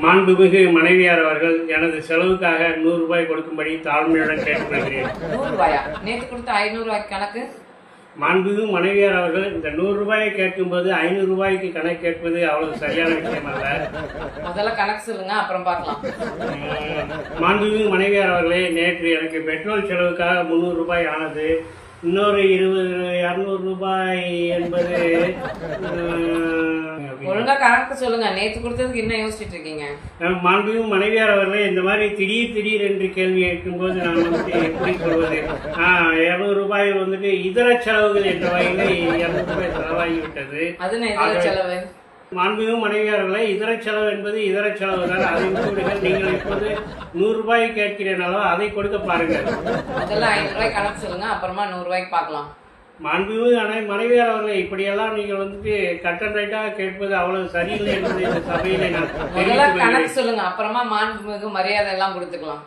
மாண்புமிகு மனைவியார் அவர்கள் எனது செலவுக்காக 100 ரூபாய் கொடுக்கும்படி தாழ்மையுடன் கேட்டுக்கொள்கிறேன். 100 ரூபாயா? நேற்று கொடுத்த 500 ரூபாய்க்கு கணக்கு? மாண்புமிகு மனைவியார் அவர்கள் இந்த 100 ரூபாயை கேட்கும்போது 500 ரூபாய்க்கு கணக்கு கேட்பது அவ்வளவு சரியான விஷயம் அல்ல. முதல்ல கணக்கு சொல்லுங்க, அப்புறம் பார்க்கலாம். மாண்புமிகு மனைவியார் அவர்களே, நேற்று எனக்கு பெட்ரோல் செலவுக்காக 300 ரூபாய் ஆனது. இன்னொரு 200 ரூபாய் என்பது ஒழுங்கா கணக்கு சொல்லுங்க. நேற்று கொடுத்ததுக்கு என்ன யோசிச்சுட்டு இருக்கீங்க? மாண்புமிகு மனைவியார் அவர்களே, இந்த மாதிரி திடீர் என்று கேள்வி கேட்கும்போது நான் எப்படி சொல்வது? 200 ரூபாய் இதர செலவுகள் என்ற வகையில் 200 ரூபாய் செலவாகிவிட்டது. அது இதர செலவு. மாண்புமிகு மனைவியார்களே, இதர செலவு என்பது இதர செலவு தான். அதை விட்டுவிடுங்கள். நீங்கள் இப்போது 100 ரூபாய் கேட்கிறேனாலோ அதை கொடுக்க பாருங்கள். முதல்ல 500 ரூபாய் கணக்கு சொல்லுங்க, அப்புறமா 100 ரூபாய்க்கு பார்க்கலாம். மாண்புமிகு மனைவியார் அவர்களை, இப்படியெல்லாம் நீங்கள் கட் அண்ட் ரைட்டாக கேட்பது அவ்வளவு சரியில்லை என்பது இந்த சபையிலே நான் முதல்ல கணக்கு சொல்லுங்க, அப்புறமா மாண்புமிகு மரியாதை எல்லாம் கொடுத்துக்கலாம்.